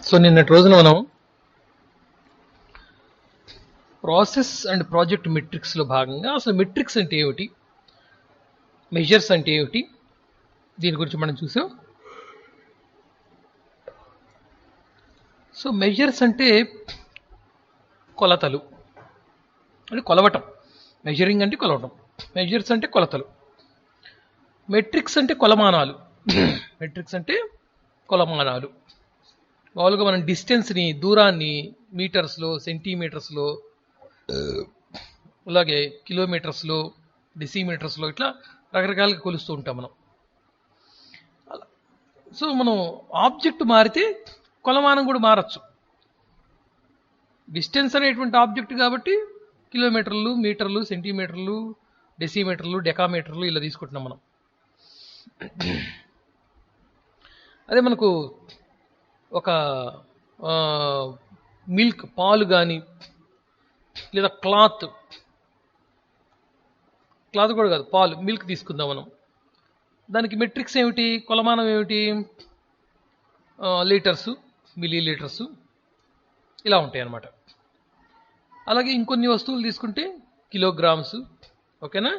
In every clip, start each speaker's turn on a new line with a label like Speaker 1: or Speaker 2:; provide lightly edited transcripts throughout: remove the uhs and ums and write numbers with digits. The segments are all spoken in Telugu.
Speaker 1: సో నిన్నటి రోజున మనం ప్రాసెస్ అండ్ ప్రాజెక్ట్ మెట్రిక్స్లో భాగంగా అసలు మెట్రిక్స్ అంటే ఏమిటి, మెజర్స్ అంటే ఏమిటి, దీని గురించి మనం చూసాం. సో మెజర్స్ అంటే కొలతలు, అంటే కొలవటం. మెజరింగ్ అంటే కొలవటం, మెజర్స్ అంటే కొలతలు. మెట్రిక్స్ అంటే కొలమానాలు. మెట్రిక్స్ అంటే కొలమానాలు. మామూలుగా మనం డిస్టెన్స్ని, దూరాన్ని మీటర్స్లో, సెంటీమీటర్స్లో, అలాగే కిలోమీటర్స్లో, డెసిమీటర్స్లో ఇట్లా రకరకాలుగా కొలుస్తూ ఉంటాం మనం. సో మనం ఆబ్జెక్ట్ మారితే కొలమానం కూడా మారచ్చు. డిస్టెన్స్ అనేటువంటి ఆబ్జెక్ట్ కాబట్టి కిలోమీటర్లు, మీటర్లు, సెంటీమీటర్లు, డెసిమీటర్లు, డెకామీటర్లు ఇలా తీసుకుంటున్నాం మనం. అదే మనకు ఒక మిల్క్, పాలు కానీ, లేదా క్లాత్ కూడా కాదు, పాలు, మిల్క్ తీసుకుందాం మనం. దానికి మెట్రిక్స్ ఏమిటి, కొలమానం ఏమిటి? లీటర్సు, మిల్లీ లీటర్సు ఇలా ఉంటాయి అన్నమాట. అలాగే ఇంకొన్ని వస్తువులు తీసుకుంటే కిలోగ్రామ్స్, ఓకేనా,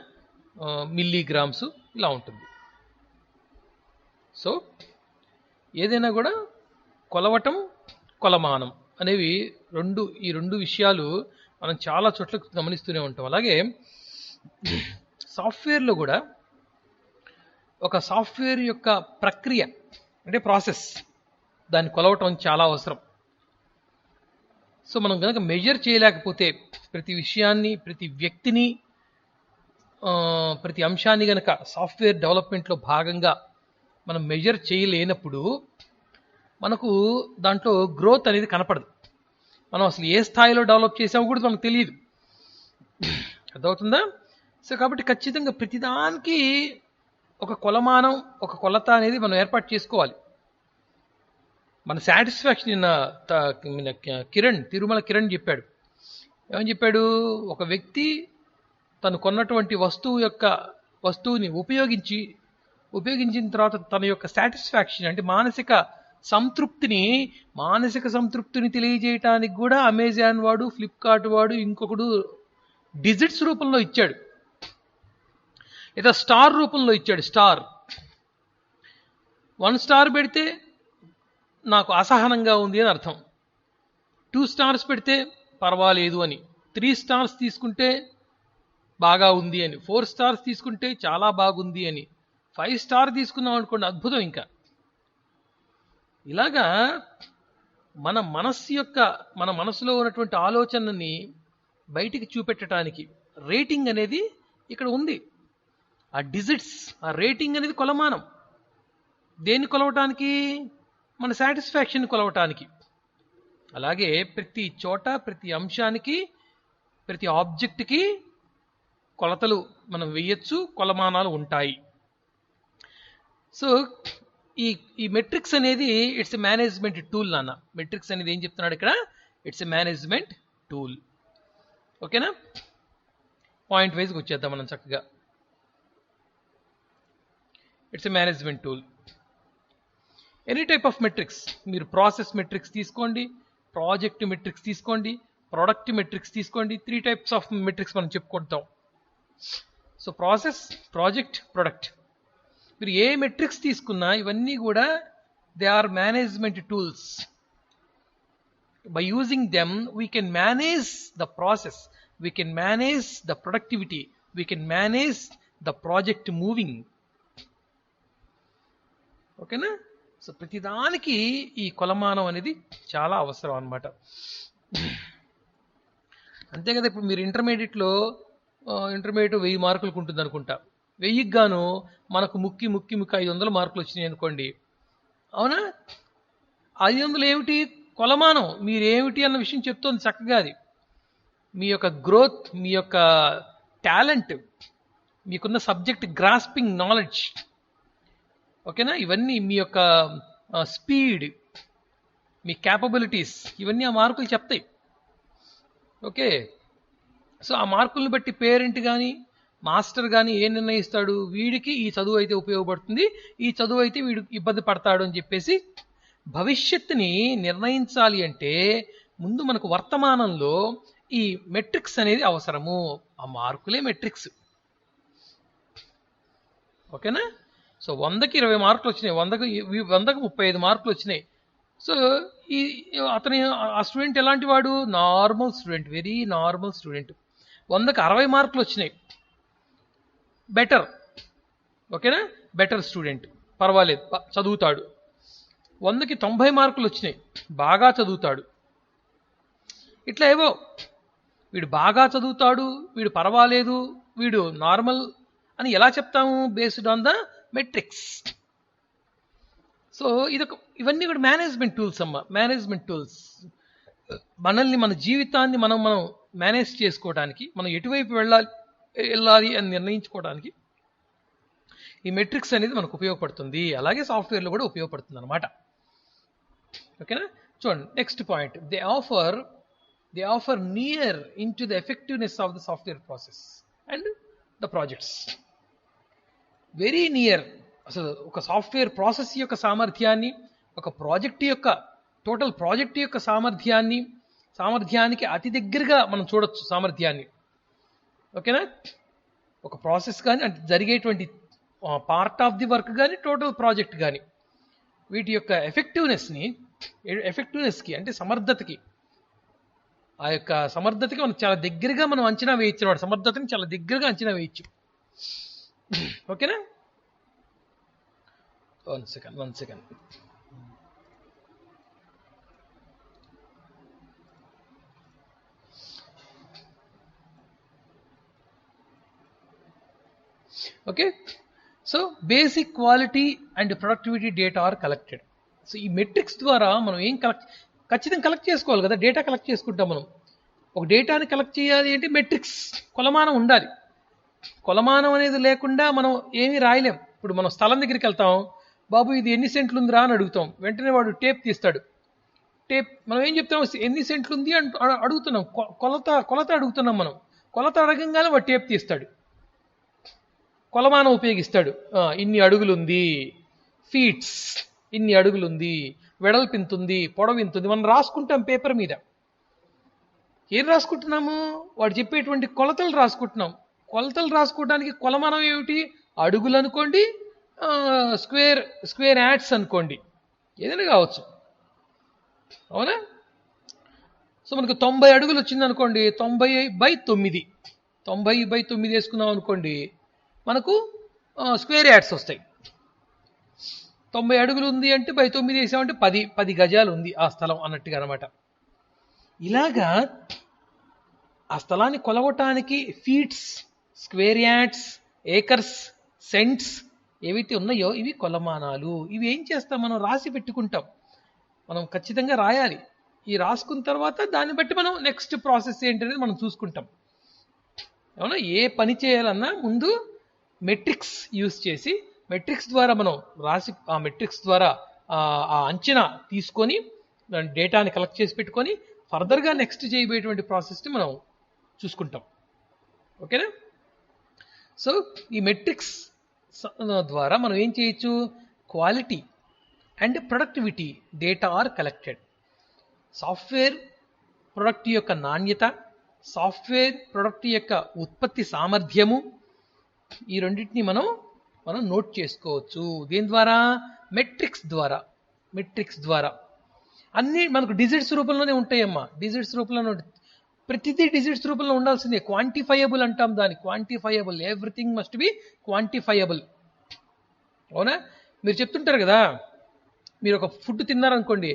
Speaker 1: మిల్లీగ్రామ్స్ ఇలా ఉంటుంది. సో ఏదైనా కూడా కొలవటం, కొలమానం అనేవి ఈ రెండు విషయాలు మనం చాలా చోట్ల గమనిస్తూనే ఉంటాం. అలాగే సాఫ్ట్వేర్లో కూడా ఒక సాఫ్ట్వేర్ యొక్క ప్రక్రియ అంటే ప్రాసెస్, దాన్ని కొలవటం చాలా అవసరం. సో మనం కనుక మెజర్ చేయలేకపోతే ప్రతి విషయాన్ని, ప్రతి వ్యక్తిని, ప్రతి అంశాన్ని కనుక సాఫ్ట్వేర్ డెవలప్మెంట్లో భాగంగా మనం మెజర్ చేయలేనప్పుడు మనకు దాంట్లో గ్రోత్ అనేది కనపడదు. మనం అసలు ఏ స్థాయిలో డెవలప్ చేసామో కూడా మనకు తెలియదు. అర్థమవుతుందా? సో కాబట్టి ఖచ్చితంగా ప్రతిదానికి ఒక కొలమానం, ఒక కొలత అనేది మనం ఏర్పాటు చేసుకోవాలి. మన సాటిస్ఫాక్షన్ తిరుమల కిరణ్ చెప్పాడు. ఏమని చెప్పాడు? ఒక వ్యక్తి తను కొన్నటువంటి వస్తువుని ఉపయోగించిన తర్వాత తన యొక్క సాటిస్ఫాక్షన్ అంటే మానసిక సంతృప్తిని తెలియజేయటానికి కూడా అమెజాన్ వాడు, ఫ్లిప్కార్ట్ వాడు, ఇంకొకడు డిజిట్స్ రూపంలో ఇచ్చాడు, లేదా స్టార్ రూపంలో ఇచ్చాడు. స్టార్ 1 స్టార్ పెడితే నాకు అసహనంగా ఉంది అని అర్థం, 2 స్టార్స్ పెడితే పర్వాలేదు అని, 3 స్టార్స్ తీసుకుంటే బాగా ఉంది అని, 4 స్టార్స్ తీసుకుంటే చాలా బాగుంది అని, 5 స్టార్ తీసుకున్నాం అనుకోండి అద్భుతం. ఇంకా ఇలాగా మన మనసులో ఉన్నటువంటి ఆలోచనని బయటికి చూపెట్టడానికి రేటింగ్ అనేది ఇక్కడ ఉంది. ఆ డిజిట్స్, ఆ రేటింగ్ అనేది కొలమానం. దేన్ని కొలవటానికి? మన సాటిస్ఫాక్షన్ కొలవటానికి. అలాగే ప్రతి చోట, ప్రతి అంశానికి, ప్రతి ఆబ్జెక్ట్కి కొలతలు మనం వేయచ్చు, కొలమానాలు ఉంటాయి. సో ఈ మెట్రిక్స్ అనేది ఇట్స్ ఎ మేనేజ్మెంట్ టూల్ నాన్న. మెట్రిక్స్ అనేది ఏం చెప్తున్నాడు ఇక్కడ? It's a management tool. ఓకేనా? పాయింట్ వైజ్కి వచ్చేద్దాం మనం చక్కగా. It's a management tool. Any type of metrics, మీరు ప్రాసెస్ మెట్రిక్స్ తీసుకోండి, ప్రాజెక్ట్ మెట్రిక్స్ తీసుకోండి, ప్రొడక్ట్ మెట్రిక్స్ తీసుకోండి. 3 టైప్స్ ఆఫ్ మెట్రిక్స్ మనం చెప్పుకుంటాం. So process, project, product. మీరు ఏ మెట్రిక్స్ తీసుకున్నా ఇవన్నీ కూడా they are management tools. By using them we can manage the process, we can manage the productivity, we can manage the project moving. ఓకేనా? సో ప్రతిదానికి ఈ కొలమానం అనేది చాలా అవసరం అన్నమాట. అంతే కదా. ఇప్పుడు మీరు ఇంటర్మీడియట్ 1000 మార్కులకు ఉంటుంది అనుకుంటా. 1000కి గాను మనకు ముక్కి 500 మార్కులు వచ్చినాయి అనుకోండి. అవునా? 500 ఏమిటి? కొలమానం. మీరేమిటి అన్న విషయం చెప్తోంది చక్కగా. అది మీ యొక్క గ్రోత్, మీ యొక్క టాలెంట్, మీకున్న సబ్జెక్ట్ గ్రాస్పింగ్ నాలెడ్జ్. ఓకేనా? ఇవన్నీ మీ యొక్క స్పీడ్, మీ క్యాపబిలిటీస్, ఇవన్నీ ఆ మార్కులు చెప్తాయి. ఓకే. సో ఆ మార్కుల్ని బట్టి పేరెంట్ కానీ, మాస్టర్ కానీ ఏం నిర్ణయిస్తాడు? వీడికి ఈ చదువు అయితే ఉపయోగపడుతుంది, ఈ చదువు అయితే వీడు ఇబ్బంది పడతాడు అని చెప్పేసి భవిష్యత్తుని నిర్ణయించాలి అంటే ముందు మనకు వర్తమానంలో ఈ మెట్రిక్స్ అనేది అవసరము. ఆ మార్కులే మెట్రిక్స్. ఓకేనా? సో 100కి 20 మార్కులు వచ్చినాయి, 100కి 35 మార్కులు వచ్చినాయి. సో ఈ అతని ఆ స్టూడెంట్ ఎలాంటి వాడు? Normal student, very normal student. 100కి 60 మార్కులు వచ్చినాయి, బెటర్. ఓకేనా? బెటర్ స్టూడెంట్, పర్వాలేదు, చదువుతాడు. 100కి 90 మార్కులు వచ్చినాయి, బాగా చదువుతాడు. ఇట్లా ఏవో, వీడు బాగా చదువుతాడు, వీడు పర్వాలేదు, వీడు నార్మల్ అని ఎలా చెప్తాము? Based on the metrics. So ఇవన్నీ కూడా మేనేజ్మెంట్ టూల్స్ అమ్మ, మేనేజ్మెంట్ టూల్స్. మనల్ని, మన జీవితాన్ని మనం మేనేజ్ చేసుకోవడానికి, మనం ఎటువైపు వెళ్ళాలి అని నిర్ణయించుకోవడానికి ఈ మెట్రిక్స్ అనేది మనకు ఉపయోగపడుతుంది. అలాగే సాఫ్ట్వేర్లో కూడా ఉపయోగపడుతుంది అనమాట. ఓకేనా? చూడండి next point. They offer near in to the effectiveness of the software process and the projects. Very near. అసలు ఒక సాఫ్ట్వేర్ ప్రాసెస్ యొక్క సామర్థ్యాన్ని, ఒక ప్రాజెక్ట్ యొక్క టోటల్ ప్రాజెక్ట్ యొక్క సామర్థ్యానికి అతి దగ్గరగా మనం చూడొచ్చు సామర్థ్యాన్ని. ఓకేనా? ఒక ప్రాసెస్ కానీ, అంటే జరిగేటువంటి పార్ట్ ఆఫ్ ది వర్క్ కానీ, టోటల్ ప్రాజెక్ట్ కానీ, వీటి యొక్క ఎఫెక్టివ్నెస్కి అంటే సమర్థతకి, ఆ యొక్క సమర్థతకి మనం చాలా దగ్గరగా మనం అంచనా వేయచ్చు అన్నమాట. సమర్థతని చాలా దగ్గరగా అంచనా వేయచ్చు. ఓకేనా? One second. Okay. So basic quality and productivity data are collected. So ఈ మెట్రిక్స్ ద్వారా మనం ఏం ఖచ్చితంగా కలెక్ట్ చేసుకోవాలి కదా, డేటా కలెక్ట్ చేసుకుంటాం మనం. ఒక డేటాని కలెక్ట్ చేయాలి అంటే మెట్రిక్స్, కొలమానం ఉండాలి. కొలమానం అనేది లేకుండా మనం ఏమీ రాయలేం. ఇప్పుడు మనం స్థలం దగ్గరికి వెళ్తాం, బాబు ఇది ఎన్ని సెంట్లు ఉందిరా అని అడుగుతాం, వెంటనే వాడు టేప్ తీస్తాడు. మనం ఏం చెప్తాం? ఎన్ని సెంట్లు ఉంది అడుగుతున్నాం, కొలత అడుగుతున్నాం మనం. కొలత అడగంగానే వాడు టేప్ తీస్తాడు, కొలమానం ఉపయోగిస్తాడు. ఇన్ని అడుగులుంది, ఫీట్స్ ఇన్ని అడుగులుంది, వెడల్పు ఇంతుంది, పొడవు ఇంతుంది. మనం రాసుకుంటాం పేపర్ మీద. ఏం రాసుకుంటున్నాము? వాడు చెప్పేటువంటి కొలతలు రాసుకుంటున్నాం. కొలతలు రాసుకోవడానికి కొలమానం ఏమిటి? అడుగులు అనుకోండి, స్క్వేర్ యాడ్స్ అనుకోండి, ఏదైనా కావచ్చు. అవునా? సో మనకు 90 అడుగులు వచ్చింది అనుకోండి, 90/9 వేసుకున్నాం అనుకోండి, మనకు స్క్వేర్ యాడ్స్ వస్తాయి. 90 అడుగులు ఉంది అంటే 9 వేసామంటే 10 గజాలు ఉంది ఆ స్థలం అన్నట్టుగా అనమాట. ఇలాగా ఆ స్థలాన్ని కొలవటానికి feets, square yards, acres, cents ఏవైతే ఉన్నాయో ఇవి కొలమానాలు. ఇవి ఏం చేస్తాం? మనం రాసి పెట్టుకుంటాం. మనం ఖచ్చితంగా రాయాలి. ఈ రాసుకున్న తర్వాత దాన్ని బట్టి మనం నెక్స్ట్ ప్రాసెస్ ఏంటనేది మనం చూసుకుంటాం. అవునా? ఏ పని చేయాలన్నా ముందు మెట్రిక్స్ యూజ్ చేసి, మెట్రిక్స్ ద్వారా మనం రాసి, ఆ మెట్రిక్స్ ద్వారా ఆ అంచనా తీసుకొని డేటాని కలెక్ట్ చేసి పెట్టుకొని ఫర్దర్గా నెక్స్ట్ చేయబోయేటువంటి ప్రాసెస్ని మనం చూసుకుంటాం. ఓకేనా? సో ఈ మెట్రిక్స్ ద్వారా మనం ఏం చేయొచ్చు? Quality and productivity data are collected. Software product యొక్క నాణ్యత, సాఫ్ట్వేర్ ప్రొడక్ట్ యొక్క ఉత్పత్తి సామర్థ్యము, ఈ రెండింటిని మనం నోట్ చేసుకోవచ్చు. దీని ద్వారా? మెట్రిక్స్ ద్వారా. అన్నీ మనకు డిజిట్స్ రూపంలోనే ఉంటాయమ్మా. డిజిట్స్ రూపంలోనే ఉంటాయి. ప్రతిదీ డిజిట్స్ రూపంలో ఉండాల్సిందే. క్వాంటిఫైయబుల్ అంటాం దాన్ని. Quantifiable, everything must be quantifiable. అవునా? మీరు చెప్తుంటారు కదా, మీరు ఒక ఫుడ్ తిన్నారనుకోండి,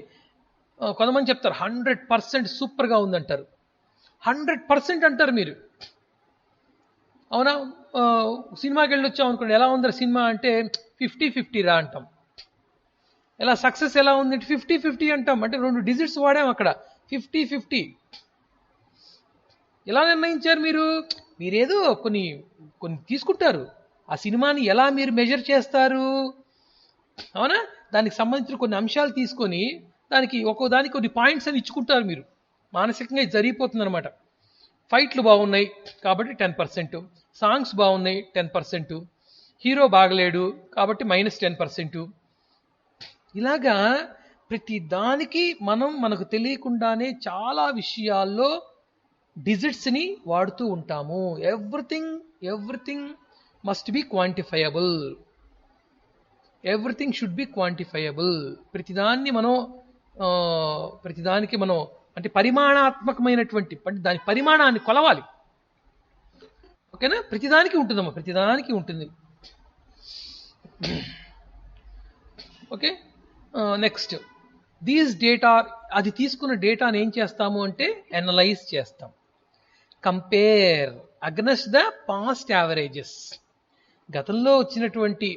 Speaker 1: కొంతమంది చెప్తారు 100% సూపర్గా ఉందంటారు. 100% అంటారు మీరు. అవునా? సినిమాకి వెళ్ళొచ్చాం అనుకోండి, ఎలా ఉందా సినిమా అంటే 50-50 రా అంటాం. ఎలా సక్సెస్ ఎలా ఉంది అంటే 50-50 అంటాం. అంటే 2 డిజిట్స్ వాడాం అక్కడ, 50-50. ఎలా నిర్ణయించారు మీరు? మీరేదో కొన్ని తీసుకుంటారు. ఆ సినిమాని ఎలా మీరు మెజర్ చేస్తారు? అవునా? దానికి సంబంధించిన కొన్ని అంశాలు తీసుకొని ఒక్కో దానికి కొన్ని పాయింట్స్ అని ఇచ్చుకుంటారు మీరు. మానసికంగా ఇది జరిగిపోతుంది అనమాట. ఫైట్లు బాగున్నాయి కాబట్టి 10%, సాంగ్స్ బాగున్నాయి 10%, హీరో బాగలేడు కాబట్టి -10%. ఇలాగా ప్రతి దానికి మనకు తెలియకుండానే చాలా విషయాల్లో డిజిట్స్ని వాడుతూ ఉంటాము. Everything must be quantifiable. Everything should be quantifiable. ప్రతిదానికి మనం అంటే పరిమాణాత్మకమైనటువంటి దాని పరిమాణాన్ని కొలవాలి. ఓకేనా? ప్రతిదానికి ఉంటుందమ్మా, ప్రతిదానికి ఉంటుంది. ఓకే, నెక్స్ట్ దీస్ డేటా, అది తీసుకున్న డేటాని ఏం చేస్తాము అంటే అనలైజ్ చేస్తాం. Compare against the past averages. గతంలో వచ్చినటువంటి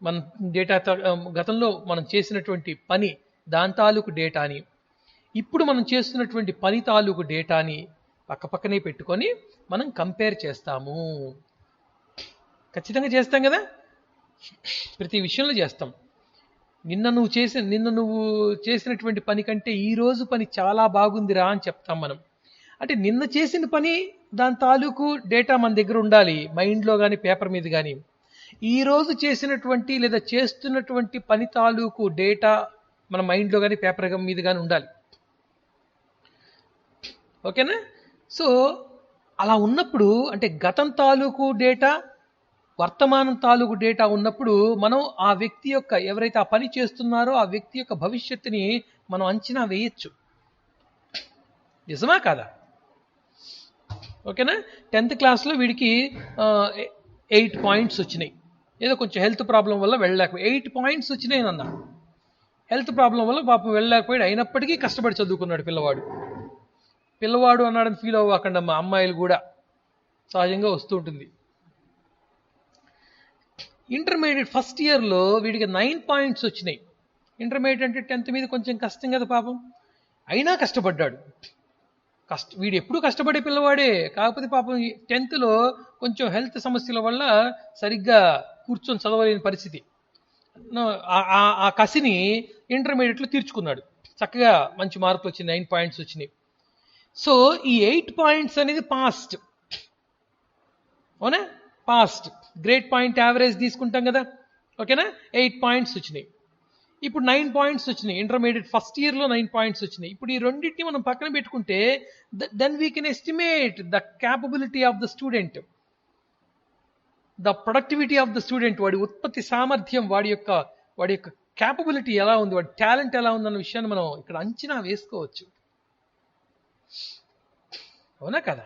Speaker 1: మన డేటా, గతంలో మనం చేసినటువంటి పని దాని తాలూకు డేటాని, ఇప్పుడు మనం చేస్తున్నటువంటి పని తాలూకు డేటాని పక్కపక్కనే పెట్టుకొని మనం కంపేర్ చేస్తాము. ఖచ్చితంగా చేస్తాం కదా, ప్రతి విషయంలో చేస్తాం. నిన్న నువ్వు చేసినటువంటి పని కంటే ఈ రోజు పని చాలా బాగుందిరా అని చెప్తాం మనం. అంటే నిన్న చేసిన పని దాని తాలూకు డేటా మన దగ్గర ఉండాలి, మైండ్లో కానీ పేపర్ మీద కానీ. ఈ రోజు చేసినటువంటి లేదా చేస్తున్నటువంటి పని తాలూకు డేటా మన మైండ్లో కానీ పేపర్ మీద కానీ ఉండాలి. ఓకేనా? సో అలా ఉన్నప్పుడు అంటే గతం తాలూకు డేటా, వర్తమానం తాలూకు డేటా ఉన్నప్పుడు మనం ఆ వ్యక్తి యొక్క, ఎవరైతే ఆ పని చేస్తున్నారో ఆ వ్యక్తి యొక్క భవిష్యత్తుని మనం అంచనా వేయచ్చు. నిజమా కాదా? ఓకేనా? 10th క్లాస్లో వీడికి 8 పాయింట్స్ వచ్చినాయి. ఏదో కొంచెం హెల్త్ ప్రాబ్లం వల్ల వెళ్ళలేకపోయి 8 పాయింట్స్ వచ్చినాయి అన్న. హెల్త్ ప్రాబ్లం వల్ల పాపం వెళ్ళలేకపోయాడు. అయినప్పటికీ కష్టపడి చదువుకున్నాడు పిల్లవాడు అన్నాడని ఫీల్ అవ్వకండి అమ్మా, అమ్మాయిలు కూడా సహజంగా వస్తూ ఉంటుంది. ఇంటర్మీడియట్ ఫస్ట్ ఇయర్లో వీడికి 9 పాయింట్స్ వచ్చినాయి. ఇంటర్మీడియట్ అంటే 10th మీద కొంచెం కష్టం కదా పాపం, అయినా కష్టపడ్డాడు. వీడు ఎప్పుడు కష్టపడే పిల్లవాడే, కాకపోతే పాపం 10thలో కొంచెం హెల్త్ సమస్యల వల్ల సరిగ్గా కూర్చొని చదవలేని పరిస్థితి. ఆ కసిని ఇంటర్మీడియట్లో తీర్చుకున్నాడు. చక్కగా మంచి మార్కులు వచ్చినాయి, 9 పాయింట్స్ వచ్చినాయి. సో ఈ 8 పాయింట్స్ అనేది పాస్ట్. అవునా? పాస్ట్. గ్రేడ్ పాయింట్ యావరేజ్ తీసుకుంటాం కదా. ఓకేనా? 8 పాయింట్స్ వచ్చినాయి. ఇప్పుడు 9 పాయింట్స్ వచ్చినాయి. ఇంటర్మీడియట్ ఫస్ట్ ఇయర్లో 9 పాయింట్స్ వచ్చినాయి. ఇప్పుడు ఈ రెండింటిని మనం పక్కన పెట్టుకుంటే then we can estimate the capability of the student, the productivity of the student. వాడి ఉత్పత్తి సామర్థ్యం, వాడి యొక్క క్యాపబిలిటీ ఎలా ఉంది, వాడి టాలెంట్ ఎలా ఉందన్న విషయాన్ని మనం ఇక్కడ అంచనా వేసుకోవచ్చు. అవునా కదా?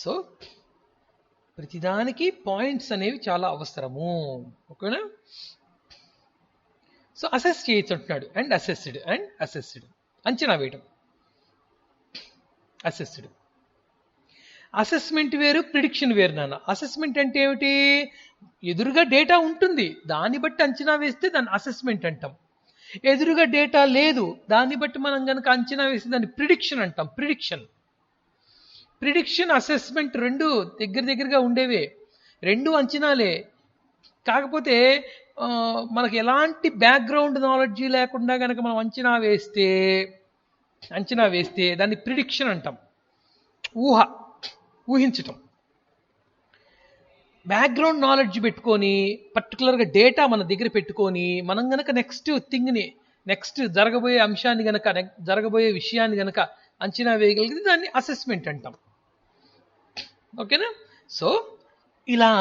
Speaker 1: సో ప్రతిదానికి పాయింట్స్ అనేవి చాలా అవసరము. ఓకేనా? సో అసెస్ చేయొచ్చు అంటున్నాడు. అండ్ అసెస్డ్ అంచనా వేయటం. అసెస్మెంట్ వేరు, ప్రిడిక్షన్ వేరు నాన్న. అసెస్మెంట్ అంటే ఏమిటి? ఎదురుగా డేటా ఉంటుంది, దాన్ని బట్టి అంచనా వేస్తే దాన్ని అసెస్మెంట్ అంటాం. ఎదురుగా డేటా లేదు, దాన్ని బట్టి మనం కనుక అంచనా వేస్తే దాన్ని ప్రిడిక్షన్ అంటాం. ప్రిడిక్షన్ అసెస్మెంట్ రెండు దగ్గరగా ఉండేవే, రెండు అంచనాలే. కాకపోతే మనకు ఎలాంటి బ్యాక్గ్రౌండ్ నాలెడ్జీ లేకుండా కనుక మనం అంచనా వేస్తే దాన్ని ప్రిడిక్షన్ అంటాం. ఊహించటం. బ్యాక్గ్రౌండ్ నాలెడ్జ్ పెట్టుకొని పర్టికులర్గా డేటా మన దగ్గర పెట్టుకొని మనం గనక నెక్స్ట్ జరగబోయే విషయాన్ని గనక అంచనా వేయగలిగితే దాన్ని అసెస్మెంట్ అంటాం. ఓకేనా? సో ఇలా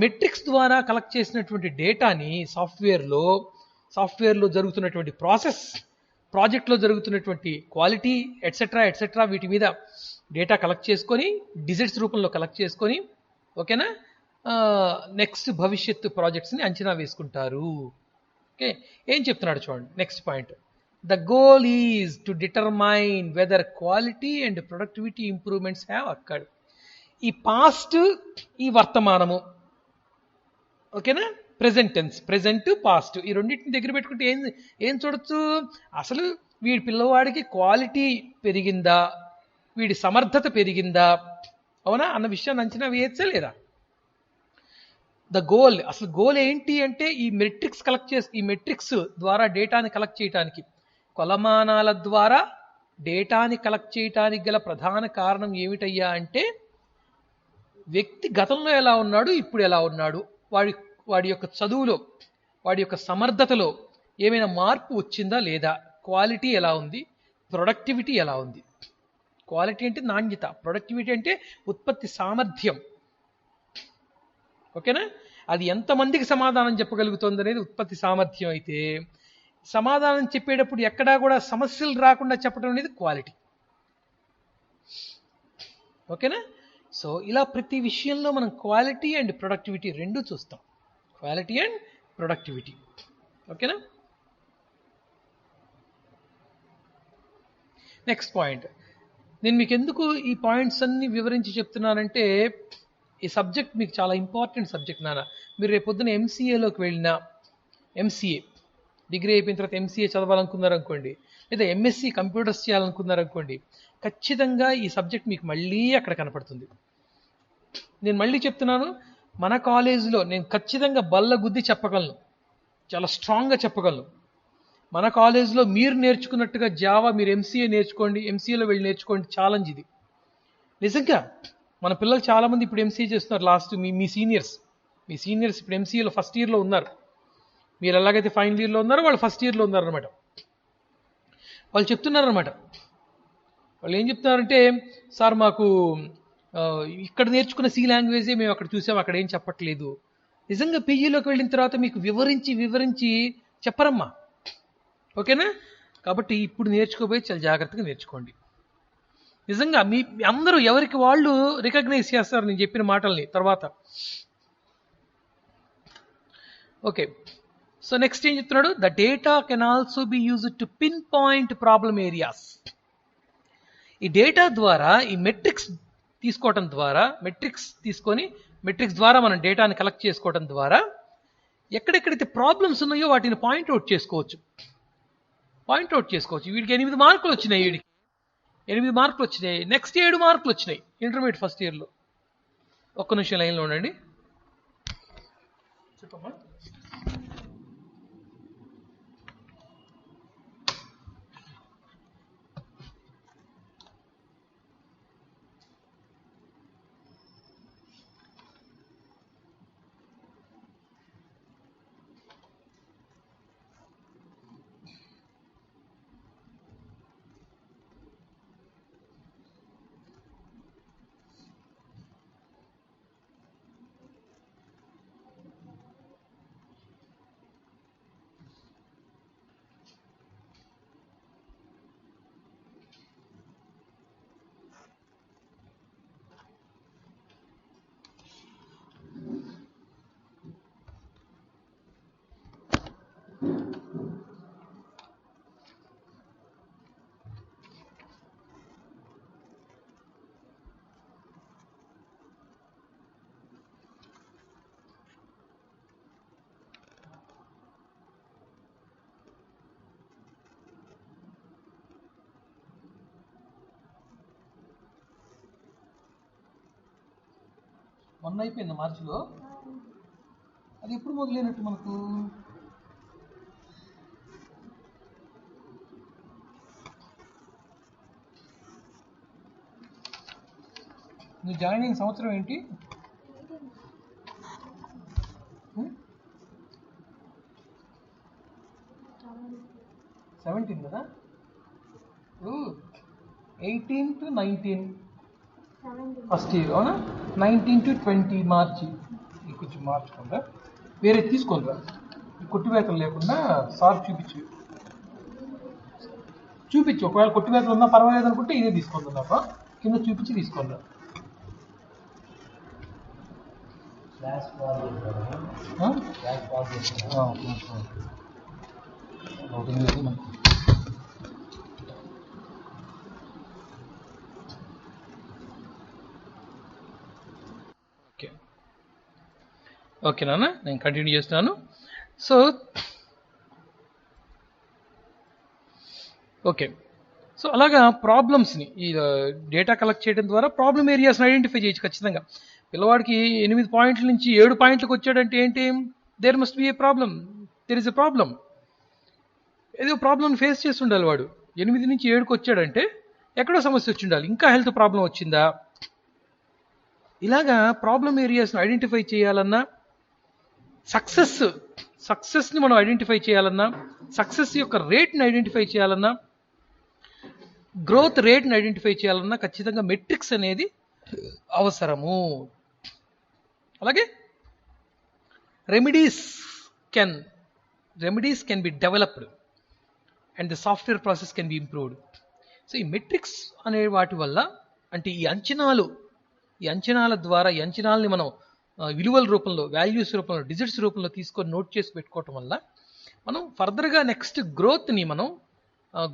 Speaker 1: మెట్రిక్స్ ద్వారా కలెక్ట్ చేసినటువంటి డేటాని సాఫ్ట్వేర్లో జరుగుతున్నటువంటి ప్రాజెక్ట్లో జరుగుతున్నటువంటి క్వాలిటీ ఎట్సెట్రా వీటి మీద డేటా కలెక్ట్ చేసుకొని డిజిట్స్ రూపంలో కలెక్ట్ చేసుకొని, ఓకేనా, నెక్స్ట్ భవిష్యత్తు ప్రాజెక్ట్స్ని అంచనా వేసుకుంటారు. ఓకే, ఏం చెప్తున్నాడు చూడండి next point. The goal is to determine weather quality and productivity improvements have occurred. ఈ పాస్ట్, ఈ వర్తమానము, ఓకేనా, ప్రెజెంట్ పాస్ట్, ఈ రెండింటిని దగ్గర పెట్టుకుంటే ఏం చూడొచ్చు? అసలు వీడి పిల్లవాడికి క్వాలిటీ పెరిగిందా, వీడి సమర్థత పెరిగిందా, అవునా అన్న విషయాన్ని అంచనా వేయచ్చా లేదా? అసలు గోల్ ఏంటి అంటే ఈ మెట్రిక్స్ ద్వారా డేటాని కలెక్ట్ చేయడానికి, కొలమానాల ద్వారా డేటాని కలెక్ట్ చేయడానికి గల ప్రధాన కారణం ఏమిటయ్యా అంటే వ్యక్తి గతంలో ఎలా ఉన్నాడు, ఇప్పుడు ఎలా ఉన్నాడు, వాడి యొక్క చదువులో, వాడి యొక్క సమర్థతలో ఏమైనా మార్పు వచ్చిందా లేదా, క్వాలిటీ ఎలా ఉంది, ప్రొడక్టివిటీ ఎలా ఉంది. క్వాలిటీ అంటే నాణ్యత, ప్రొడక్టివిటీ అంటే ఉత్పత్తి సామర్థ్యం. ఓకేనా? అది ఎంతమందికి సమాధానం చెప్పగలుగుతుంది అనేది ఉత్పత్తి సామర్థ్యం అయితే, సమాధానం చెప్పేటప్పుడు ఎక్కడా కూడా సమస్యలు రాకుండా చెప్పడం అనేది క్వాలిటీ. ఓకేనా? సో ఇలా ప్రతి విషయంలో మనం క్వాలిటీ అండ్ ప్రొడక్టివిటీ రెండు చూస్తాం. Quality and productivity. ఓకేనా? Next point. నేను మీకు ఎందుకు ఈ పాయింట్స్ అన్ని వివరించి చెప్తున్నానంటే, ఈ సబ్జెక్ట్ మీకు చాలా ఇంపార్టెంట్ సబ్జెక్ట్ నాన్న. మీరు రేపు పొద్దున ఎంసీఏలోకి వెళ్ళినా, ఎంసీఏ డిగ్రీ అయిపోయిన తర్వాత ఎంసీఏ చదవాలనుకున్నారనుకోండి, లేదా ఎంఎస్సి కంప్యూటర్స్ చేయాలనుకున్నారనుకోండి, ఖచ్చితంగా ఈ సబ్జెక్ట్ మీకు మళ్ళీ అక్కడ కనపడుతుంది. నేను మళ్ళీ చెప్తున్నాను, మన కాలేజీలో నేను ఖచ్చితంగా బల్ల గుద్ది చెప్పగలను, చాలా స్ట్రాంగ్గా చెప్పగలను. మన కాలేజీలో మీరు నేర్చుకున్నట్టుగా జావా మీరు ఎంసీఏ నేర్చుకోండి, ఎంసీఏలో వెళ్ళి నేర్చుకోండి. ఛాలెంజ్ ఇది నిజంగా. మన పిల్లలు చాలామంది ఇప్పుడు ఎంసీఏ చేస్తున్నారు. లాస్ట్ మీ సీనియర్స్ ఇప్పుడు ఎంసీఏలో ఫస్ట్ ఇయర్లో ఉన్నారు. మీరు ఎలాగైతే ఫైనల్ ఇయర్లో ఉన్నారో వాళ్ళు ఫస్ట్ ఇయర్లో ఉన్నారనమాట. వాళ్ళు చెప్తున్నారనమాట. వాళ్ళు ఏం చెప్తున్నారంటే, సార్ మాకు ఇక్కడ నేర్చుకున్న సి లాంగ్వేజే మేము అక్కడ చూసాం, అక్కడ ఏం చెప్పట్లేదు. నిజంగా పీజీలోకి వెళ్ళిన తర్వాత మీకు వివరించి చెప్పరమ్మా. ఓకేనా? కాబట్టి ఇప్పుడు నేర్చుకోబోయి చాలా జాగ్రత్తగా నేర్చుకోండి. నిజంగా మీ అందరూ ఎవరికి వాళ్ళు రికగ్నైజ్ చేస్తారు నేను చెప్పిన మాటల్ని తర్వాత. ఓకే, సో నెక్స్ట్ ఏం చెప్తున్నాడు, the data can also be used to pin point problem areas. ఈ డేటా ద్వారా, ఈ మెట్రిక్స్ తీసుకోవటం ద్వారా, మెట్రిక్స్ ద్వారా మనం డేటాని కలెక్ట్ చేసుకోవడం ద్వారా ఎక్కడెక్కడైతే ప్రాబ్లమ్స్ ఉన్నాయో వాటిని పాయింట్అవుట్ చేసుకోవచ్చు. వీడికి 8 మార్కులు వచ్చినాయి, 8 మార్కులు వచ్చినాయి. నెక్స్ట్ 7 మార్కులు వచ్చినాయి ఇంటర్మీడియట్ ఫస్ట్ ఇయర్లో. ఒక్క నిమిషం లైన్లో ఉండండి. చెప్పమ్మా. మొన్న అయిపోయింది మార్చిలో. అది ఎప్పుడు మొదలైనట్టు మనకు? నువ్వు జాయిన్ అయిన సంవత్సరం ఏంటి? 17 కదా? 18 to 19 ఫస్ట్ ఇయర్, అవునా? 19 to 20 మార్చి. కొంచెం మార్చుకుంటా, వేరే తీసుకుందా, కొట్టివేతలు లేకుండా సార్ చూపించు. ఒకవేళ కొట్టివేతలు ఉన్నా పర్వాలేదు అనుకుంటే ఇదే తీసుకుందా, కింద చూపించి తీసుకుందా. ఓకే నాన్న, నేను కంటిన్యూ చేస్తున్నాను. సో అలాగా ప్రాబ్లమ్స్ని ఈ డేటా కలెక్ట్ చేయడం ద్వారా ప్రాబ్లమ్ ఏరియాస్ని ఐడెంటిఫై చేయొచ్చు ఖచ్చితంగా. పిల్లవాడికి 8 పాయింట్ల నుంచి 7 పాయింట్లకు వచ్చాడంటే ఏంటి? There must be a problem, there is a problem. ఏదో ప్రాబ్లం ఫేస్ చేసి ఉండాలి వాడు. 8 నుంచి 7కి వచ్చాడంటే ఎక్కడో సమస్య వచ్చి ఉండాలి, ఇంకా హెల్త్ ప్రాబ్లం వచ్చిందా. ఇలాగా ప్రాబ్లం ఏరియాస్ని ఐడెంటిఫై చేయాలన్నా, సక్సెస్ సక్సెస్ని మనం ఐడెంటిఫై చేయాలన్నా, సక్సెస్ యొక్క రేట్ని ఐడెంటిఫై చేయాలన్నా, గ్రోత్ రేట్ని ఐడెంటిఫై చేయాలన్నా ఖచ్చితంగా మెట్రిక్స్ అనేది అవసరము. అలాగే remedies can be developed and the software process can be improved. So ఈ మెట్రిక్స్ అనే వాటి వల్ల, అంటే ఈ అంచనాల ద్వారా, ఈ అంచనాలని మనం విలువల రూపంలో, వాల్యూస్ రూపంలో, డిజిట్స్ రూపంలో తీసుకొని నోట్ చేసి పెట్టుకోవటం వల్ల మనం ఫర్దర్గా నెక్స్ట్ గ్రోత్ని మనం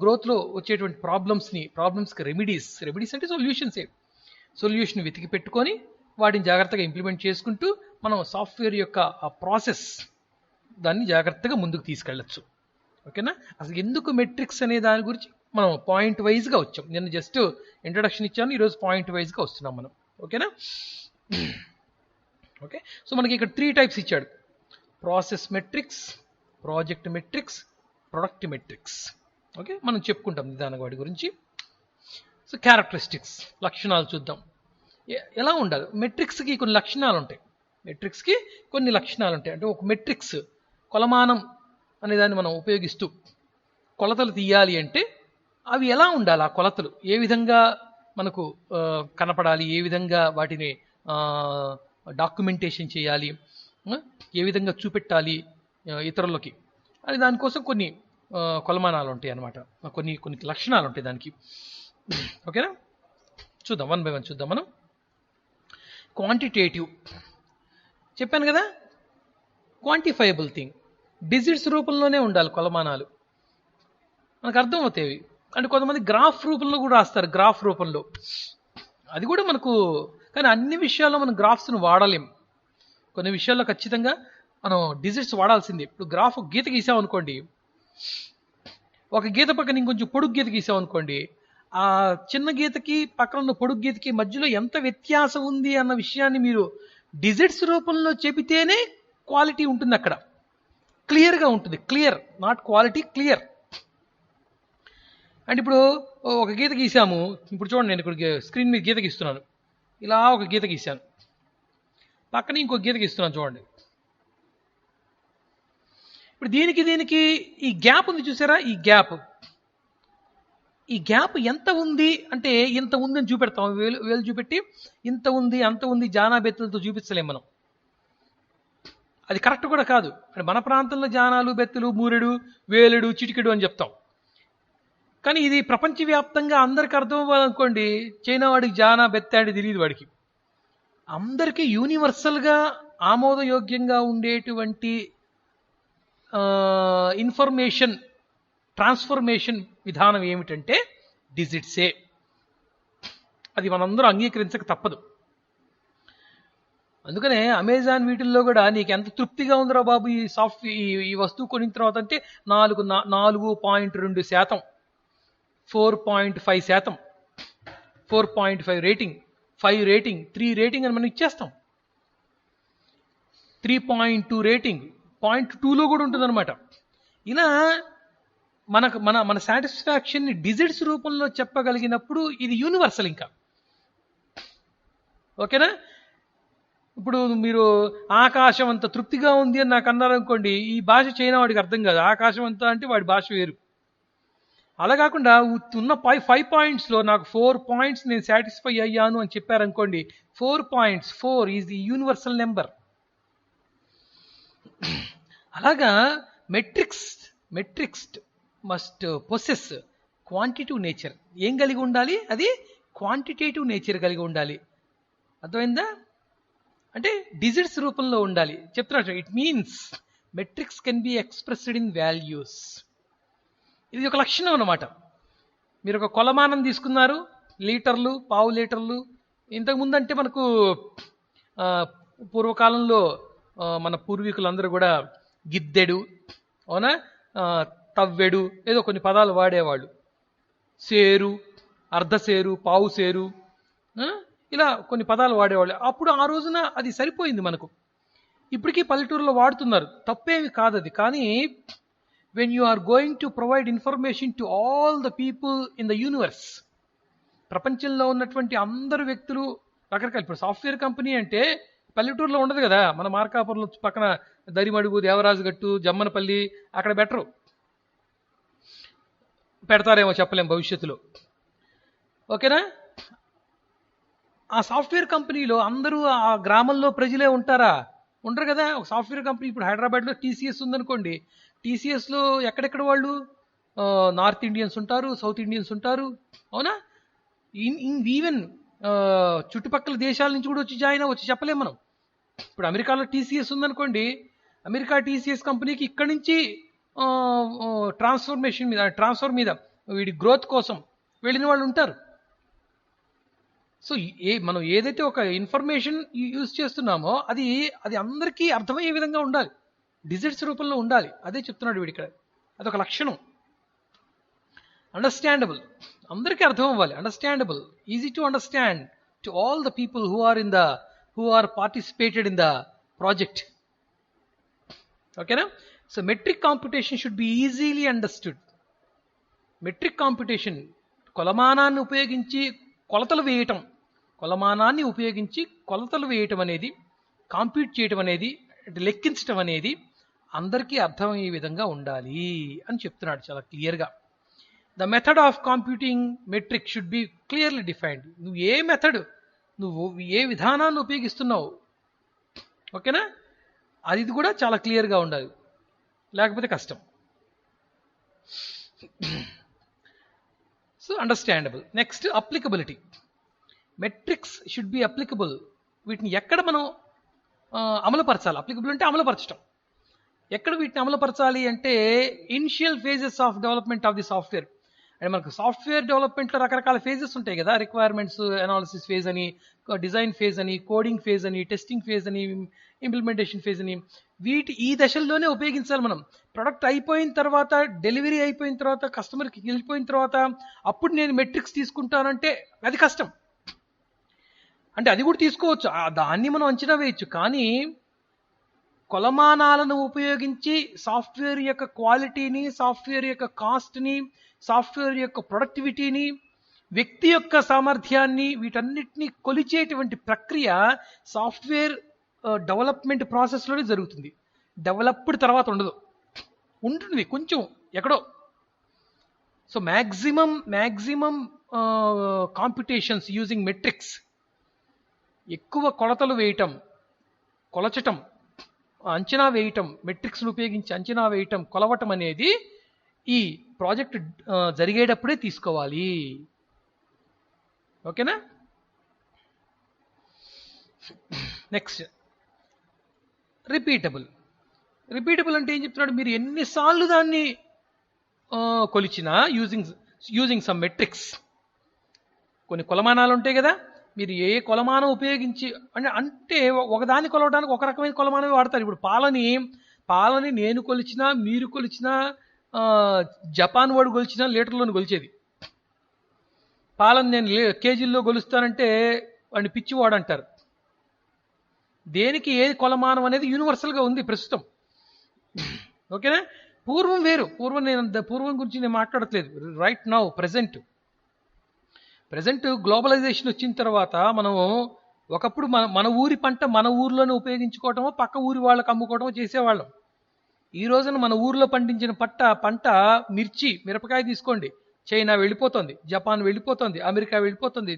Speaker 1: గ్రోత్లో వచ్చేటువంటి ప్రాబ్లమ్స్కి రెమెడీస్ అంటే సొల్యూషన్ వెతికి పెట్టుకొని వాటిని జాగ్రత్తగా ఇంప్లిమెంట్ చేసుకుంటూ మనం సాఫ్ట్వేర్ యొక్క ఆ ప్రాసెస్ దాన్ని జాగ్రత్తగా ముందుకు తీసుకెళ్ళచ్చు. ఓకేనా? అసలు ఎందుకు మెట్రిక్స్ అనే దాని గురించి మనం పాయింట్ వైజ్గా వచ్చాం. నేను జస్ట్ ఇంట్రడక్షన్ ఇచ్చాను, ఈరోజు పాయింట్ వైజ్గా వస్తున్నాం మనం. ఓకేనా? ఓకే, సో మనకి ఇక్కడ 3 టైప్స్ ఇచ్చాడు: process metrics, project metrics, product metrics. Okay, మనం చెప్పుకుంటాం నిదానంగా వాటి గురించి. సో క్యారెక్టరిస్టిక్స్, లక్షణాలు చూద్దాం. ఎలా ఉండాలి? మెట్రిక్స్కి కొన్ని లక్షణాలు ఉంటాయి. అంటే ఒక మెట్రిక్స్, కొలమానం అనేదాన్ని మనం ఉపయోగిస్తూ కొలతలు తీయాలి అంటే అవి ఎలా ఉండాలి? ఆ కొలతలు ఏ విధంగా మనకు కనపడాలి, ఏ విధంగా వాటిని డాక్యుమెంటేషన్ చేయాలి, ఏ విధంగా చూపెట్టాలి ఇతరులకి అని దానికోసం కొన్ని కొలమానాలు ఉంటాయి అన్నమాట. కొన్ని లక్షణాలు ఉంటాయి దానికి. ఓకేనా? చూద్దాం, 1 by 1 చూద్దాం మనం. క్వాంటిటేటివ్ చెప్పాను కదా, క్వాంటిఫైబుల్ థింగ్, డిజిట్స్ రూపంలోనే ఉండాలి కొలమానాలు, మనకు అర్థమవుతాయి. అంటే కొంతమంది గ్రాఫ్ రూపంలో కూడా రాస్తారు, గ్రాఫ్ రూపంలో, అది కూడా మనకు. కానీ అన్ని విషయాల్లో మనం గ్రాఫ్స్ను వాడలేం. కొన్ని విషయాల్లో ఖచ్చితంగా మనం డిజిట్స్ వాడాల్సిందే. ఇప్పుడు గ్రాఫ్ గీత గీసామనుకోండి, ఒక గీత పక్కన ఇంకొంచెం పొడుగు గీత గీసామనుకోండి, ఆ చిన్న గీతకి పక్కన ఉన్న పొడుగు గీతకి మధ్యలో ఎంత వ్యత్యాసం ఉంది అన్న విషయాన్ని మీరు డిజిట్స్ రూపంలో చెబితేనే క్వాలిటీ ఉంటుంది, అక్కడ క్లియర్గా ఉంటుంది. Clear, not quality, clear. And ఇప్పుడు ఒక గీత గీసాము, ఇప్పుడు చూడండి, నేను ఇక్కడ స్క్రీన్ మీద గీత గీస్తున్నాను, ఇలా ఒక గీత గీసాను, పక్కన ఇంకో గీత గీస్తున్నాను చూడండి. ఇప్పుడు దీనికి ఈ గ్యాప్ ఉంది చూసారా? ఈ గ్యాప్ ఎంత ఉంది అంటే ఇంత ఉందని చూపెడతాం, వేలు చూపెట్టి ఇంత ఉంది అంత ఉంది జానా బెత్తులతో చూపించలేం మనం. అది కరెక్ట్ కూడా కాదు. అంటే మన ప్రాంతంలో జానాలు, బెత్తులు, మూరెడు, వేలుడు, చిటికెడు అని చెప్తాం. కానీ ఇది ప్రపంచవ్యాప్తంగా అందరికి అర్థం అవ్వాలనుకోండి, చైనా వాడికి జానా, బెత్త అంటే తెలియదు వాడికి. అందరికీ యూనివర్సల్గా ఆమోదయోగ్యంగా ఉండేటువంటి ఇన్ఫర్మేషన్ ట్రాన్స్ఫర్మేషన్ విధానం ఏమిటంటే డిజిట్సే. అది మనందరూ అంగీకరించక తప్పదు. అందుకనే అమెజాన్ వీటిల్లో కూడా నీకు ఎంత తృప్తిగా ఉందిరా బాబు ఈ వస్తువు కొనిన తర్వాత అంటే 4.2%, 4.5%, 4.5 రేటింగ్, 5 రేటింగ్, 3 రేటింగ్ అని మనం ఇచ్చేస్తాం. 3.2 రేటింగ్, 0.2లో కూడా ఉంటుందన్నమాట. ఇలా మన సాటిస్ఫాక్షన్ని డిజిట్స్ రూపంలో చెప్పగలిగినప్పుడు ఇది యూనివర్సల్ ఇంకా. ఓకేనా? ఇప్పుడు మీరు ఆకాశం అంత తృప్తిగా ఉంది అని నాకు అన్నారనుకోండి, ఈ భాష చైనా వాడికి అర్థం కాదు. ఆకాశం అంతా అంటే వాడి భాష వేరు. అలా కాకుండా ఉన్న 5 పాయింట్స్లో నాకు 4 పాయింట్స్ నేను సాటిస్ఫై అయ్యాను అని చెప్పారనుకోండి, 4 points, 4 is the universal number. అలాగా metrics must possess quantitative nature. ఏం కలిగి ఉండాలి? అది క్వాంటిటేటివ్ నేచర్ కలిగి ఉండాలి. అర్థమైందా? అంటే డిజిట్స్ రూపంలో ఉండాలి. చెప్తున్నట్టు it means metrics can be expressed in values. ఇది ఒక లక్షణం అన్నమాట. మీరు ఒక కొలమానం తీసుకున్నారు, లీటర్లు, పావు లీటర్లు. ఇంతకుముందు అంటే మనకు పూర్వకాలంలో మన పూర్వీకులందరూ కూడా గిద్దెడు, అవునా, తవ్వెడు, ఏదో కొన్ని పదాలు వాడేవాళ్ళు. సేరు, అర్ధసేరు, పావు సేరు, ఇలా కొన్ని పదాలు వాడేవాళ్ళు. అప్పుడు ఆ రోజున అది సరిపోయింది మనకు. ఇప్పటికీ పల్లెటూరులో వాడుతున్నారు, తప్పేమి కాదు అది. కానీ when you are going to provide information to all the people in the universe, ప్రపంచంలో ఉన్నటువంటి అందరు వ్యక్తులు రకరకాల. ఇప్పుడు సాఫ్ట్వేర్ కంపెనీ అంటే పల్లెటూరులో ఉండదు కదా, మన మార్కాపురంలో పక్కన దరిమడుగు, దేవరాజు గట్టు, జమ్మనపల్లి అక్కడ బెటరు. పెడతారేమో చెప్పలేం భవిష్యత్తులో. ఓకేనా? ఆ సాఫ్ట్వేర్ కంపెనీలో అందరూ ఆ గ్రామంలో ప్రజలే ఉంటారా? ఉండరు కదా. ఒక సాఫ్ట్వేర్ కంపెనీ ఇప్పుడు హైదరాబాద్లో టీసీఎస్ ఉందనుకోండి, టీసీఎస్లో ఎక్కడెక్కడ వాళ్ళు నార్త్ ఇండియన్స్ ఉంటారు, సౌత్ ఇండియన్స్ ఉంటారు. అవునా? ఈవెన్ చుట్టుపక్కల దేశాల నుంచి కూడా వచ్చి జాయిన్ అవ్వచ్చు, చెప్పలేం మనం. ఇప్పుడు అమెరికాలో టీసీఎస్ ఉందనుకోండి, అమెరికా టీసీఎస్ కంపెనీకి ఇక్కడి నుంచి ట్రాన్స్ఫర్ మీద వీడి గ్రోత్ కోసం వెళ్ళిన వాళ్ళు ఉంటారు. సో మనం ఏదైతే ఒక ఇన్ఫర్మేషన్ యూజ్ చేస్తున్నామో అది అందరికీ అర్థమయ్యే విధంగా ఉండాలి, డిజిట్స్ రూపంలో ఉండాలి. అదే చెప్తున్నాడు వీడి ఇక్కడ. అదొక లక్షణం. అండర్స్టాండబుల్, అందరికీ అర్థం అవ్వాలి. Understandable, easy to understand to all the people who are participated in the project. ఓకేనా? So metric competition should be easily understood. Metric competition కొలమానాన్ని ఉపయోగించి కొలతలు వేయటం అనేది, కాంప్యూట్ చేయటం అనేది, లెక్కించటం అనేది అందరికీ అర్థమయ్యే విధంగా ఉండాలి అని చెప్తున్నాడు చాలా క్లియర్గా. The method of computing metric should be clearly defined. నువ్వు ఏ విధానాన్ని ఉపయోగిస్తున్నావు, ఓకేనా, అది కూడా చాలా క్లియర్గా ఉండాలి, లేకపోతే కష్టం. So understandable. Next applicability. Metrics should be applicable. వీటిని ఎక్కడ మనం అమలుపరచాలి? అప్లికబుల్ అంటే అమలుపరచడం. ఎక్కడ వీటిని అమలుపరచాలి అంటే initial phases of development of the software. అంటే మనకు సాఫ్ట్వేర్ డెవలప్మెంట్లో రకరకాల ఫేజెస్ ఉంటాయి కదా. రిక్వైర్మెంట్స్ అనాలిసిస్ ఫేజ్ అని, డిజైన్ ఫేజ్ అని, కోడింగ్ ఫేజ్ అని, టెస్టింగ్ ఫేజ్ అని, ఇంప్లిమెంటేషన్ ఫేజ్ అని. ఈ దశల్లోనే ఉపయోగించాలి మనం. ప్రొడక్ట్ అయిపోయిన తర్వాత, డెలివరీ అయిపోయిన తర్వాత, కస్టమర్కి వెళ్ళిపోయిన తర్వాత అప్పుడు నేను మెట్రిక్స్ తీసుకుంటానంటే అది కష్టం. అంటే అది కూడా తీసుకోవచ్చు, దాన్ని మనం అంచనా వేయచ్చు. కానీ కొలమానాలను ఉపయోగించి సాఫ్ట్వేర్ యొక్క క్వాలిటీని, సాఫ్ట్వేర్ యొక్క కాస్ట్ని, సాఫ్ట్వేర్ యొక్క ప్రొడక్టివిటీని, వ్యక్తి యొక్క సామర్థ్యాన్ని, వీటన్నిటినీ కొలిచేటువంటి ప్రక్రియ సాఫ్ట్వేర్ డెవలప్మెంట్ ప్రాసెస్లోనే జరుగుతుంది. డెవలప్డ్ తర్వాత ఉంటుంది కొంచెం ఎక్కడో. So maximum competitions using metrics, ఎక్కువ కొలతలు వేయటం, కొలచటం, అంచనా వేయటం, మెట్రిక్స్ను ఉపయోగించి అంచనా వేయటం, కొలవటం అనేది ఈ ప్రాజెక్ట్ జరిగేటప్పుడే తీసుకోవాలి. ఓకేనా? Next repeatable. రిపీటబుల్ అంటే ఏం చెప్తున్నాడు? మీరు ఎన్నిసార్లు దాన్ని కొలిచినా యూజింగ్ సమ్ మెట్రిక్స్. కొన్ని కొలమానాలు ఉంటాయి కదా, మీరు ఏ కొలమానం ఉపయోగించి అంటే ఒకదాన్ని కొలవడానికి ఒక రకమైన కొలమానమే వాడతారు. ఇప్పుడు పాలని నేను కొలిచినా, మీరు కొలిచినా, జపాన్ వాడు కొలిచినా లీటర్లోని కొలిచేది. పాలను నేను కేజీల్లో కొలుస్తానంటే వాడిని పిచ్చివాడు అంటారు. దేనికి ఏది కొలమానం అనేది యూనివర్సల్గా ఉంది ప్రస్తుతం. ఓకేనా? పూర్వం వేరు. పూర్వం గురించి నేను మాట్లాడట్లేదు. రైట్ నౌ ప్రజెంట్ గ్లోబలైజేషన్ వచ్చిన తర్వాత మనం ఒకప్పుడు మన ఊరి పంట మన ఊర్లోనే ఉపయోగించుకోవటమో, పక్క ఊరి వాళ్ళకి అమ్ముకోవటమో చేసేవాళ్ళం. ఈ రోజున మన ఊర్లో పండించిన పంట మిరపకాయ తీసుకోండి, చైనా వెళ్ళిపోతుంది, జపాన్ వెళ్ళిపోతుంది, అమెరికా వెళ్ళిపోతుంది,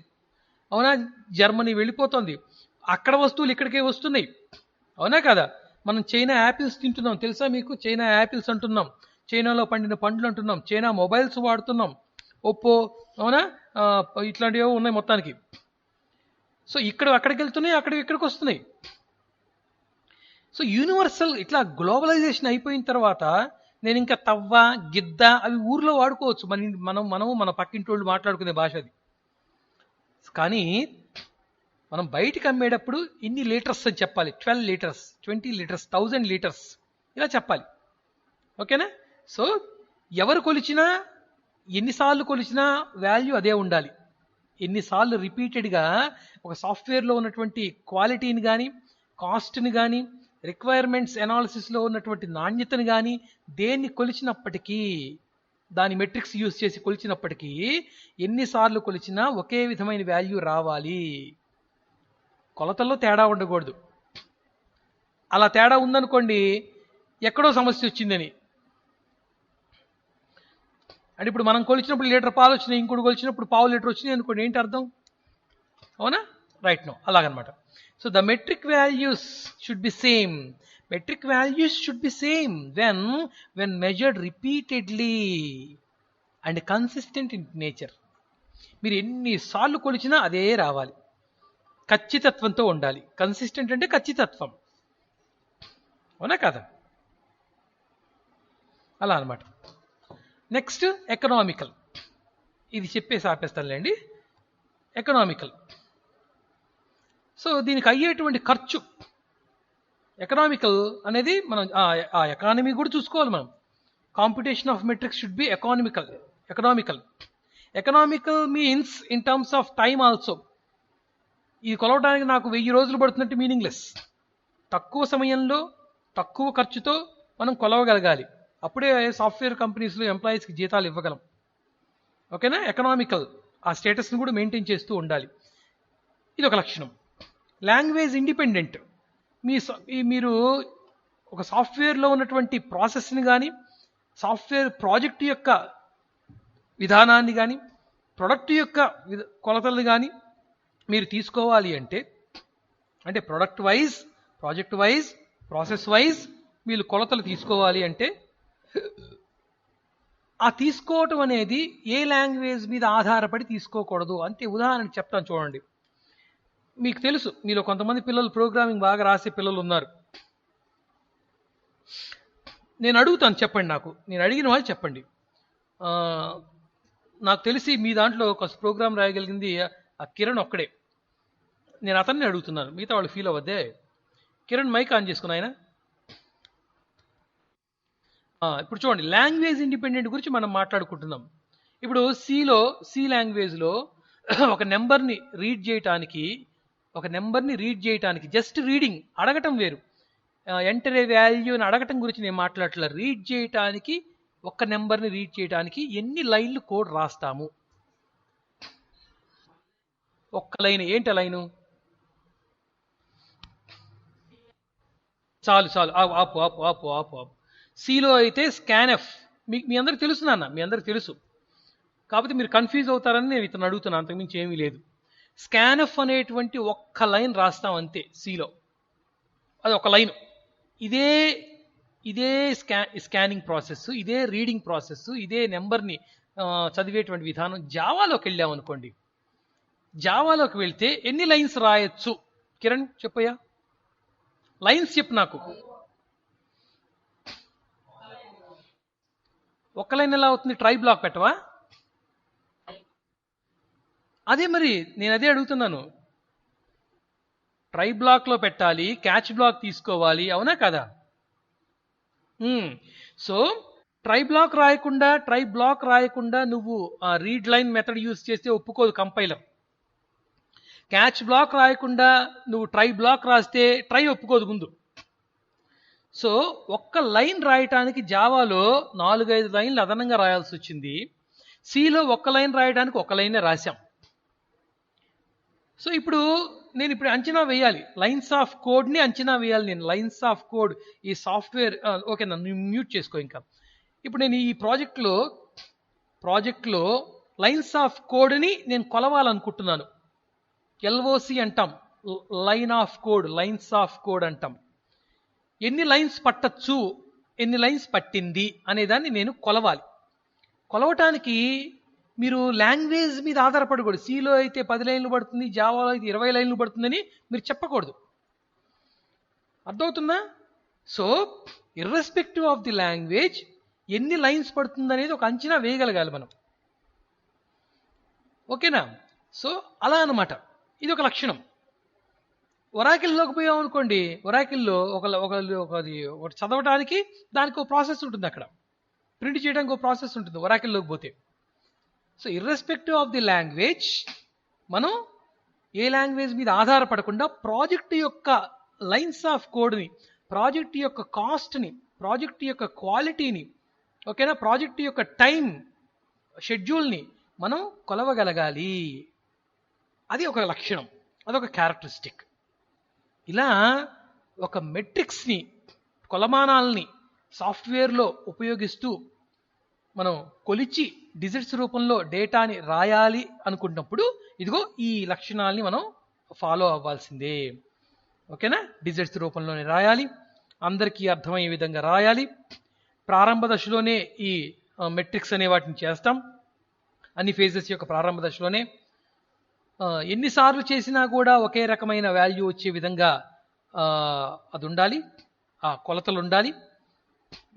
Speaker 1: అవునా, జర్మనీ వెళ్ళిపోతుంది. అక్కడ వస్తువులు ఇక్కడికే వస్తున్నాయి, అవునా కదా? మనం చైనా యాపిల్స్ తింటున్నాం, తెలుసా మీకు? చైనా యాపిల్స్ అంటున్నాం, చైనాలో పండిన పండ్లు అంటున్నాం, చైనా మొబైల్స్ వాడుతున్నాం, ఒప్పో, అవునా, ఇట్లాంటివి ఉన్నాయి మొత్తానికి. సో అక్కడికి వెళ్తున్నాయి, ఇక్కడికి వస్తున్నాయి. సో యూనివర్సల్ ఇట్లా గ్లోబలైజేషన్ అయిపోయిన తర్వాత నేను ఇంకా తవ్వ, గిద్ద అవి ఊర్లో వాడుకోవచ్చు, మన పక్కింటి వాళ్ళు మాట్లాడుకునే భాష అది. కానీ మనం బయటికి అమ్మేటప్పుడు ఇన్ని లీటర్స్ అని చెప్పాలి. 12 లీటర్స్, 20 లీటర్స్, 1000 లీటర్స్ ఇలా చెప్పాలి. ఓకేనా? సో ఎవరు కొలిచినా, ఎన్నిసార్లు కొలిచినా వాల్యూ అదే ఉండాలి. ఎన్నిసార్లు రిపీటెడ్గా ఒక సాఫ్ట్వేర్లో ఉన్నటువంటి క్వాలిటీని కానీ, కాస్ట్ని కానీ, రిక్వైర్మెంట్స్ అనాలిసిస్లో ఉన్నటువంటి నాణ్యతని కానీ దేన్ని కొలిచినప్పటికీ, దాని మెట్రిక్స్ యూజ్ చేసి కొలిచినప్పటికీ ఎన్నిసార్లు కొలిచినా ఒకే విధమైన వాల్యూ రావాలి. కొలతల్లో తేడా ఉండకూడదు. అలా తేడా ఉందనుకోండి, ఎక్కడో సమస్య వచ్చిందని. అంటే ఇప్పుడు మనం కొలిచినప్పుడు లీటర్ పాలు వచ్చినాయి, ఇంకోటి కొలిచినప్పుడు పావు లీటర్ వచ్చినాయి అనుకోండి, ఏంటి అర్థం? అవునా? రైట్. నో అలాగనమాట. So the metric values should be same. Metric values should be same when measured repeatedly and consistent in nature. మీరు ఎన్నిసార్లు కొలిచినా అదే రావాలి, ఖచ్చితత్వంతో ఉండాలి. కన్సిస్టెంట్ అంటే ఖచ్చితత్వం, అవునా కదా? అలా అనమాట. Next economical. ఇది చెప్పేసి ఆపేస్తానులేండి. ఎకనామికల్. సో దీనికి అయ్యేటువంటి ఖర్చు, ఎకనామికల్ అనేది మనం ఆ ఎకానమీ కూడా చూసుకోవాలి మనం. Competition of metrics should be economical. Economical means in terms of time also. ఇది కొలవడానికి నాకు 1000 రోజులు పడుతున్నట్టు మీనింగ్లెస్. తక్కువ సమయంలో తక్కువ ఖర్చుతో మనం కొలవగలగాలి. అప్పుడే సాఫ్ట్వేర్ కంపెనీస్లో ఎంప్లాయీస్కి జీతాలు ఇవ్వగలం. ఓకేనా? ఎకనామికల్, ఆ స్టేటస్ని కూడా మెయింటైన్ చేస్తూ ఉండాలి. ఇది ఒక లక్షణం. Language independent. మీరు ఒక సాఫ్ట్వేర్లో ఉన్నటువంటి ప్రాసెస్ని కానీ, సాఫ్ట్వేర్ ప్రాజెక్టు యొక్క విధానాన్ని కానీ, ప్రొడక్ట్ యొక్క కొలతలు కానీ మీరు తీసుకోవాలి అంటే product wise, project wise, process wise మీరు కొలతలు తీసుకోవాలి అంటే, ఆ తీసుకోవటం అనేది ఏ లాంగ్వేజ్ మీద ఆధారపడి తీసుకోకూడదు. అంటే ఉదాహరణకు చెప్తాను చూడండి. మీకు తెలుసు, మీలో కొంతమంది పిల్లలు ప్రోగ్రామింగ్ బాగా రాసే పిల్లలు ఉన్నారు. నేను అడుగుతాను, చెప్పండి నాకు. నేను అడిగిన వాళ్ళు చెప్పండి. నాకు తెలిసి మీ దాంట్లో ఒక ప్రోగ్రామ్ రాయగలిగింది ఆ కిరణ్ ఒక్కడే. నేను అతన్ని అడుగుతున్నాను, మిగతా వాళ్ళు ఫీల్ అవ్వద్దే. కిరణ్ మైక్ ఆన్ చేసుకుని ఆయన. ఇప్పుడు చూడండి, లాంగ్వేజ్ ఇండిపెండెంట్ గురించి మనం మాట్లాడుకుంటున్నాం. ఇప్పుడు సి లాంగ్వేజ్లో ఒక నెంబర్ని రీడ్ చేయటానికి జస్ట్ రీడింగ్, అడగటం వేరు. ఎంటర్ ఏ వాల్యూ అని అడగటం గురించి నేను మాట్లాడట్లేదు. రీడ్ చేయటానికి, ఒక్క నెంబర్ని రీడ్ చేయడానికి ఎన్ని లైన్లు కోడ్ రాస్తాము? ఒక్క లైన్. ఏంటి ఆ లైను? చాలు. ఆపు ఆపు ఆపు ఆపు ఆపు. సిలో అయితే స్కాన్ఎఫ్. మీ అందరికి తెలుసు నాన్న, మీ అందరికి తెలుసు. కాకపోతే మీరు కన్ఫ్యూజ్ అవుతారని నేను ఇతను అడుగుతున్నాను, అంతకుమించి ఏమీ లేదు. స్కాన్ఎఫ్ అనేటువంటి ఒక్క లైన్ రాస్తాం అంతే సిలో. అది ఒక లైన్. ఇదే స్కానింగ్ ప్రాసెస్, ఇదే రీడింగ్ ప్రాసెస్, ఇదే నెంబర్ని చదివేటువంటి విధానం జావాలోకి వెళ్ళామనుకోండి. జావాలోకి వెళ్తే ఎన్ని లైన్స్ రాయొచ్చు? కిరణ్ చెప్పయ్యా, లైన్స్ చెప్పు నాకు. ఒక్క లైన్ ఎలా అవుతుంది? ట్రై బ్లాక్ పెట్టవా? అదే మరి నేను అదే అడుగుతున్నాను. ట్రై బ్లాక్లో పెట్టాలి, క్యాచ్ బ్లాక్ తీసుకోవాలి, అవునా కదా? సో ట్రై బ్లాక్ రాయకుండా నువ్వు రీడ్ లైన్ మెథడ్ యూజ్ చేస్తే ఒప్పుకోదు కంపైలర్. క్యాచ్ బ్లాక్ రాయకుండా నువ్వు ట్రై బ్లాక్ రాస్తే ట్రై ఒప్పుకోదు ముందు. సో ఒక్క లైన్ రాయటానికి జావాలో 4-5 లైన్లు అదనంగా రాయాల్సి వచ్చింది. సిలో ఒక్క లైన్ రాయడానికి ఒక లైనే రాశాం. సో నేను ఇప్పుడు అంచనా వేయాలి, లైన్స్ ఆఫ్ కోడ్ని అంచనా వేయాలి నేను. లైన్స్ ఆఫ్ కోడ్ ఈ సాఫ్ట్వేర్, ఓకే నన్ను మ్యూట్ చేసుకో ఇంకా. ఇప్పుడు నేను ఈ ప్రాజెక్ట్లో లైన్స్ ఆఫ్ కోడ్ని నేను కొలవాలనుకుంటున్నాను. ఎల్ఓసి అంటాం, line of code, lines of code అంటాం. ఎన్ని లైన్స్ పట్టచ్చు, ఎన్ని లైన్స్ పట్టింది అనేదాన్ని నేను కొలవాలి. కొలవటానికి మీరు లాంగ్వేజ్ మీద ఆధారపడకూడదు. సిలో అయితే 10 లైన్లు పడుతుంది, జావాలో అయితే 20 లైన్లు పడుతుందని మీరు చెప్పకూడదు. అర్థమవుతుందా? So irrespective of the language ఎన్ని లైన్స్ పడుతుంది అనేది ఒక అంచనా వేయగలగాలి మనం. ఓకేనా? సో అలా అన్నమాట. ఇది ఒక లక్షణం. ఒరాకిల్లోకి పోయాం అనుకోండి, ఒరాకిల్లో ఒకటి చదవడానికి దానికి ఒక ప్రాసెస్ ఉంటుంది, అక్కడ ప్రింట్ చేయడానికి ఒక ప్రాసెస్ ఉంటుంది ఒరాకిల్లోకి పోతే. So irrespective of the language మనం ఏ లాంగ్వేజ్ మీద ఆధారపడకుండా ప్రాజెక్ట్ యొక్క లైన్స్ ఆఫ్ కోడ్ని, ప్రాజెక్ట్ యొక్క కాస్ట్ని, ప్రాజెక్ట్ యొక్క క్వాలిటీని, ఓకేనా, ప్రాజెక్ట్ యొక్క టైం షెడ్యూల్ని మనం కొలవగలగాలి. అది ఒక లక్షణం, అదొక క్యారెక్టరిస్టిక్. ఇలా ఒక మెట్రిక్స్ని, కొలమానాలని సాఫ్ట్వేర్లో ఉపయోగిస్తూ మనం కొలిచి డిజిట్స్ రూపంలో డేటాని రాయాలి అనుకున్నప్పుడు ఇదిగో ఈ లక్షణాలని మనం ఫాలో అవ్వాల్సిందే. ఓకేనా? డిజిట్స్ రూపంలోనే రాయాలి, అందరికీ అర్థమయ్యే విధంగా రాయాలి. ప్రారంభ దశలోనే ఈ మెట్రిక్స్ అనే వాటిని చేస్తాం, అన్ని ఫేజెస్ యొక్క ప్రారంభ దశలోనే. ఎన్నిసార్లు చేసినా కూడా ఒకే రకమైన వాల్యూ వచ్చే విధంగా అది ఉండాలి, ఆ కొలతలు ఉండాలి,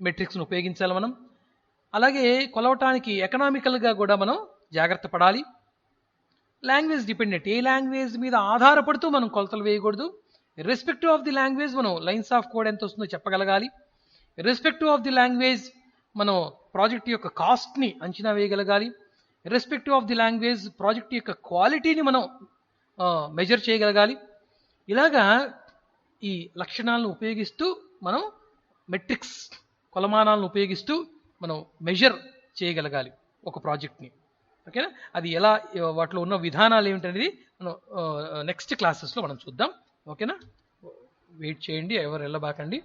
Speaker 1: మెట్రిక్స్ను ఉపయోగించాలి మనం. అలాగే కొలవటానికి ఎకనామికల్గా కూడా మనం జాగ్రత్త పడాలి. లాంగ్వేజ్ డిపెండెంట్, ఏ లాంగ్వేజ్ మీద ఆధారపడుతూ మనం కొలతలు వేయకూడదు. ఇర్రెస్పెక్టివ్ ఆఫ్ ది లాంగ్వేజ్ మనం లైన్స్ ఆఫ్ కోడ్ ఎంత వస్తుందో చెప్పగలగాలి. ఇర్రెస్పెక్టివ్ ఆఫ్ ది లాంగ్వేజ్ మనం ప్రాజెక్ట్ యొక్క కాస్ట్ని అంచనా వేయగలగాలి. Irrespective of the language project యొక్క క్వాలిటీని మనం మెజర్ చేయగలగాలి. ఇలాగా ఈ లక్షణాలను ఉపయోగిస్తూ మనం మెట్రిక్స్, కొలమానాలను ఉపయోగిస్తూ మనం మెజర్ చేయగలగాలి ఒక ప్రాజెక్ట్ని. ఓకేనా? అది ఎలా, వాటిలో ఉన్న విధానాలు ఏమిటనేది మనం నెక్స్ట్ క్లాసెస్లో మనం చూద్దాం. ఓకేనా? వెయిట్ చేయండి, ఎవరు వెళ్ళబాకండి.